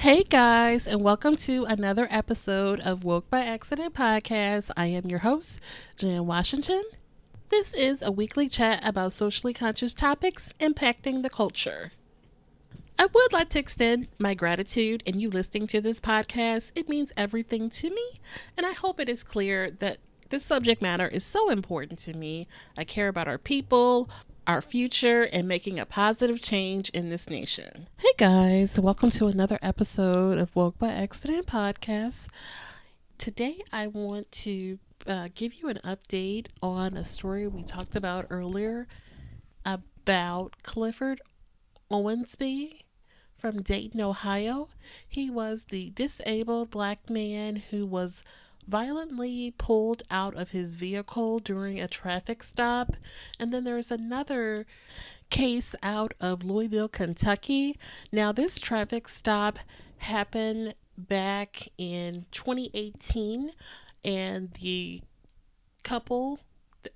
Hey guys, and welcome to another episode of Woke by Accident podcast. I am your host, Jan Washington. This is a weekly chat about socially conscious topics impacting the culture. I would like to extend my gratitude in you listening to this podcast. It means everything to me, and I hope it is clear that this subject matter is so important to me. I care about our people, our future, and making a positive change in this nation. Hey guys, welcome to another episode of Woke by Accident podcast. Today I want to give you an update on a story we talked about earlier about Clifford Owensby from Dayton, Ohio. He was the disabled black man who was violently pulled out of his vehicle during a traffic stop. And then there's another case out of Louisville, Kentucky. Now, this traffic stop happened back in 2018, and the couple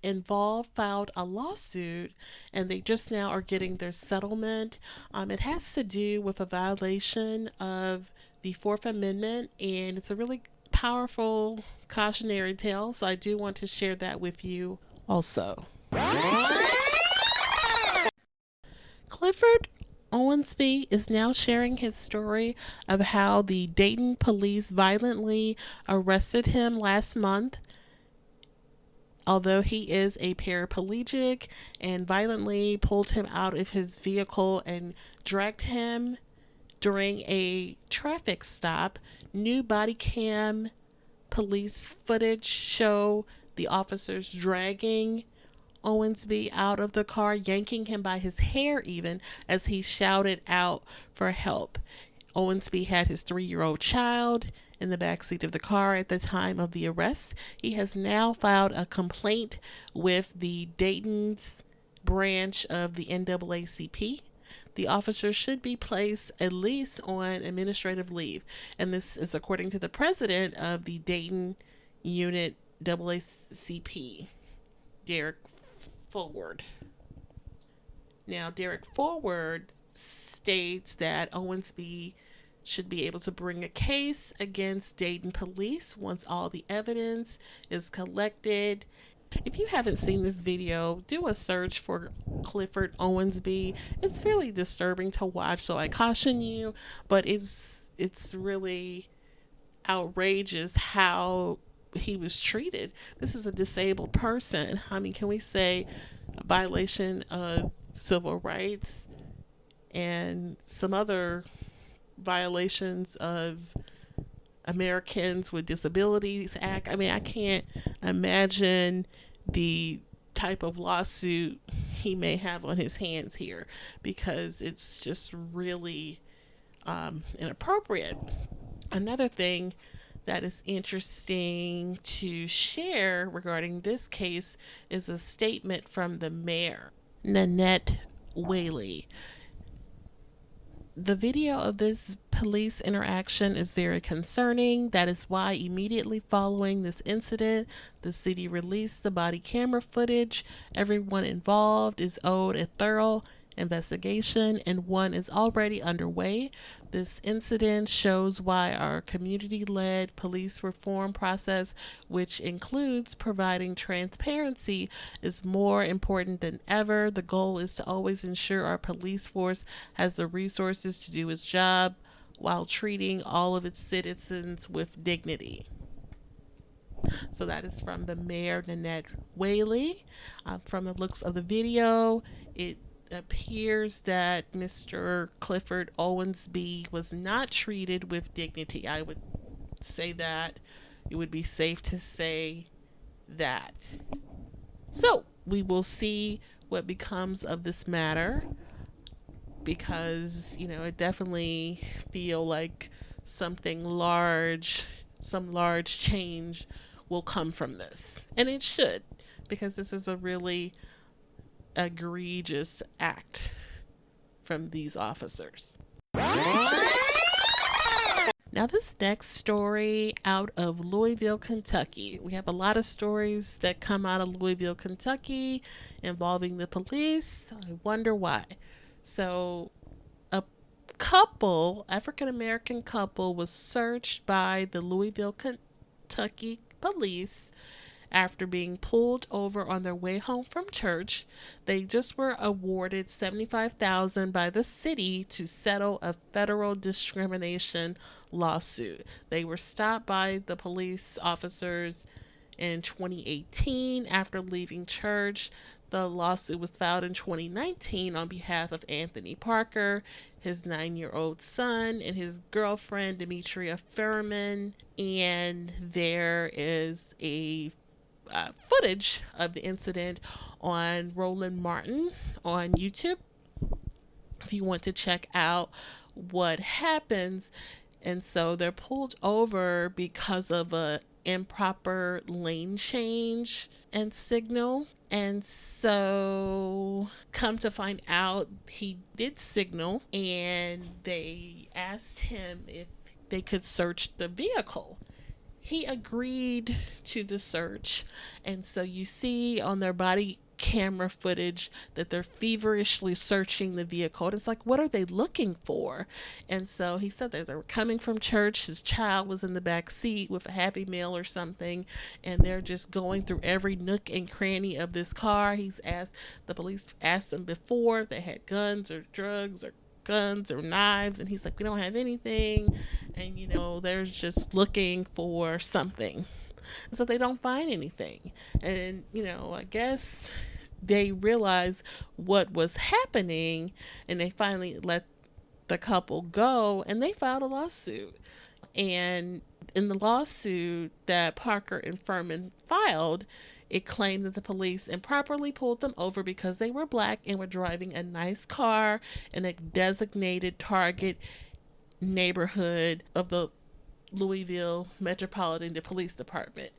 involved filed a lawsuit, and they just now are getting their settlement. It has to do with a violation of the Fourth Amendment, and it's a really powerful cautionary tale, so I do want to share that with you also. Clifford Owensby is now sharing his story of how the Dayton police violently arrested him last month, although he is a paraplegic, and violently pulled him out of his vehicle and dragged him during a traffic stop. New body cam police footage show the officers dragging Owensby out of the car, yanking him by his hair even as he shouted out for help. Owensby had his 3-year-old child in the backseat of the car at the time of the arrest. He has now filed a complaint with the Dayton's branch of the NAACP. The officer should be placed at least on administrative leave. And this is according to the president of the Dayton Unit NAACP, Derek Forward. Now, Derek Forward states that Owensby should be able to bring a case against Dayton police once all the evidence is collected. If you haven't seen this video, do a search for Clifford Owensby. It's fairly disturbing to watch, so I caution you, but it's really outrageous how he was treated. This is a disabled person. I mean, can we say a violation of civil rights and some other violations of Americans with Disabilities Act? I mean, I can't imagine the type of lawsuit he may have on his hands here, because it's just really inappropriate. Another thing that is interesting to share regarding this case is a statement from the mayor, Nanette Whaley. The video of this police interaction is very concerning. That is why immediately following this incident, the city released the body camera footage. Everyone involved is owed a thorough investigation, and one is already underway. This incident shows why our community-led police reform process, which includes providing transparency, is more important than ever. The goal is to always ensure our police force has the resources to do its job while treating all of its citizens with dignity. So that is from the mayor, Nanette Whaley. From the looks of the video, it appears that Mr. Clifford Owensby was not treated with dignity. I would say that. It would be safe to say that. So we will see what becomes of this matter, because, it definitely feel like some large change will come from this. And it should, because this is a really egregious act from these officers. Now, this next story out of Louisville, Kentucky. We have a lot of stories that come out of Louisville, Kentucky involving the police. I wonder why. So, a African American couple, was searched by the Louisville, Kentucky police after being pulled over on their way home from church. They just were awarded $75,000 by the city to settle a federal discrimination lawsuit. They were stopped by the police officers in 2018 after leaving church. The lawsuit was filed in 2019 on behalf of Anthony Parker, his 9-year-old son, and his girlfriend, Demetria Furman. And there is a footage of the incident on Roland Martin on YouTube if you want to check out what happens. And so they're pulled over because of a improper lane change and signal. And so come to find out he did signal, and they asked him if they could search the vehicle. He agreed to the search, and so you see on their body camera footage that they're feverishly searching the vehicle. It's like, what are they looking for? And so he said that they were coming from church. His child was in the back seat with a Happy Meal or something, and they're just going through every nook and cranny of this car. The police asked them before if they had guns or drugs or guns or knives, and he's like, we don't have anything. And they're just looking for something, so they don't find anything. And I guess they realized what was happening, and they finally let the couple go, and they filed a lawsuit. And in the lawsuit that Parker and Furman filed, it claimed that the police improperly pulled them over because they were black and were driving a nice car in a designated target neighborhood of the Louisville Metropolitan Police Department.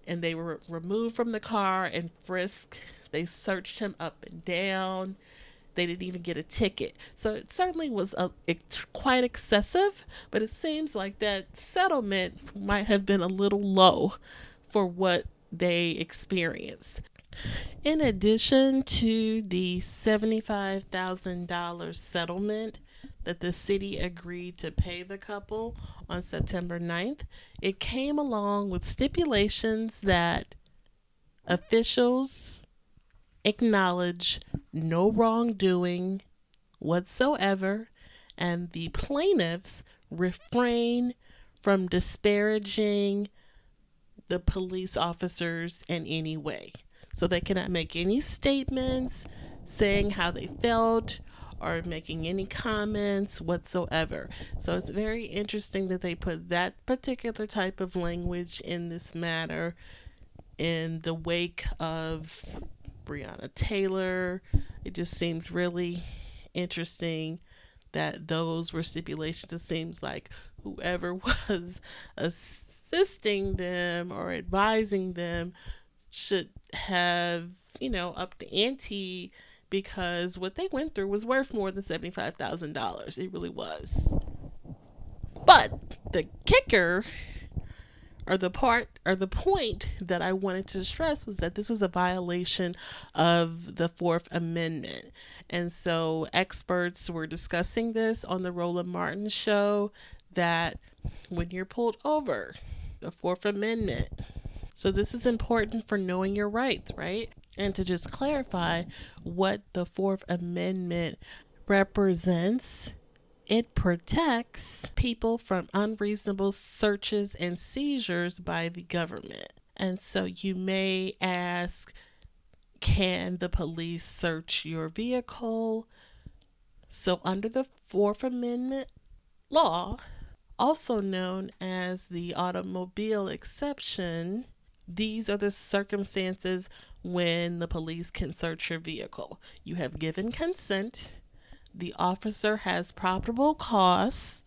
And they were removed from the car and frisked. They searched him up and down. They didn't even get a ticket. So it certainly was quite excessive, but it seems like that settlement might have been a little low for what they experienced. In addition to the $75,000 settlement that the city agreed to pay the couple on September 9th, it came along with stipulations that officials acknowledge no wrongdoing whatsoever, and the plaintiffs refrain from disparaging the police officers in any way. So they cannot make any statements saying how they felt or making any comments whatsoever. So it's very interesting that they put that particular type of language in this matter in the wake of Breonna Taylor. It just seems really interesting that those were stipulations. It seems like whoever was assisting them or advising them should have, upped the ante, because what they went through was worth more than $75,000. It really was. But the kicker, or the point that I wanted to stress, was that this was a violation of the Fourth Amendment. And so experts were discussing this on the Roland Martin show, that when you're pulled over, the Fourth Amendment. So this is important for knowing your rights, right? And to just clarify what the Fourth Amendment represents, it protects people from unreasonable searches and seizures by the government. And so you may ask, can the police search your vehicle? So under the Fourth Amendment law, also known as the automobile exception, these are the circumstances when the police can search your vehicle. You have given consent. The officer has probable cause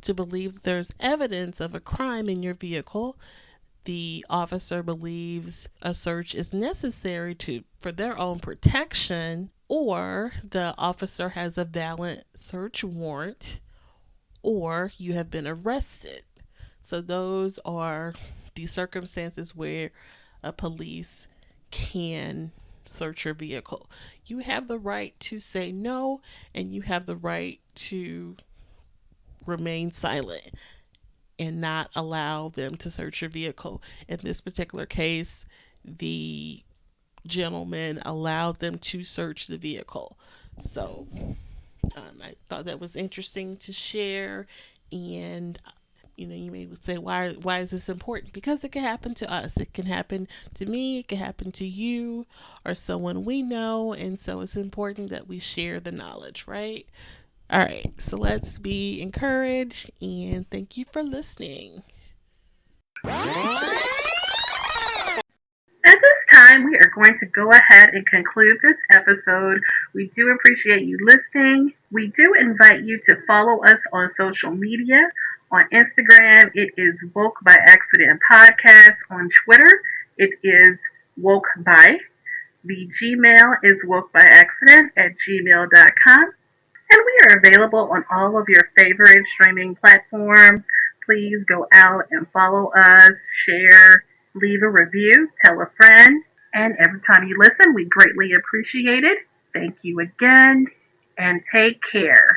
to believe there's evidence of a crime in your vehicle. The officer believes a search is necessary for their own protection, or the officer has a valid search warrant, or you have been arrested. So those are the circumstances where a police can search your vehicle. You have the right to say no, and you have the right to remain silent and not allow them to search your vehicle. In this particular case, the gentleman allowed them to search the vehicle. So I thought that was interesting to share. And you may say, why is this important? Because it can happen to us. It can happen to me. It can happen to you or someone we know. And so it's important that we share the knowledge, right? All right. So let's be encouraged, and thank you for listening. At this time, we are going to go ahead and conclude this episode. We do appreciate you listening. We do invite you to follow us on social media. On Instagram, it is Woke by Accident Podcast. On Twitter, it is Woke by. The Gmail is wokebyaccident@gmail.com. And we are available on all of your favorite streaming platforms. Please go out and follow us, share, leave a review, tell a friend. And every time you listen, we greatly appreciate it. Thank you again, and take care.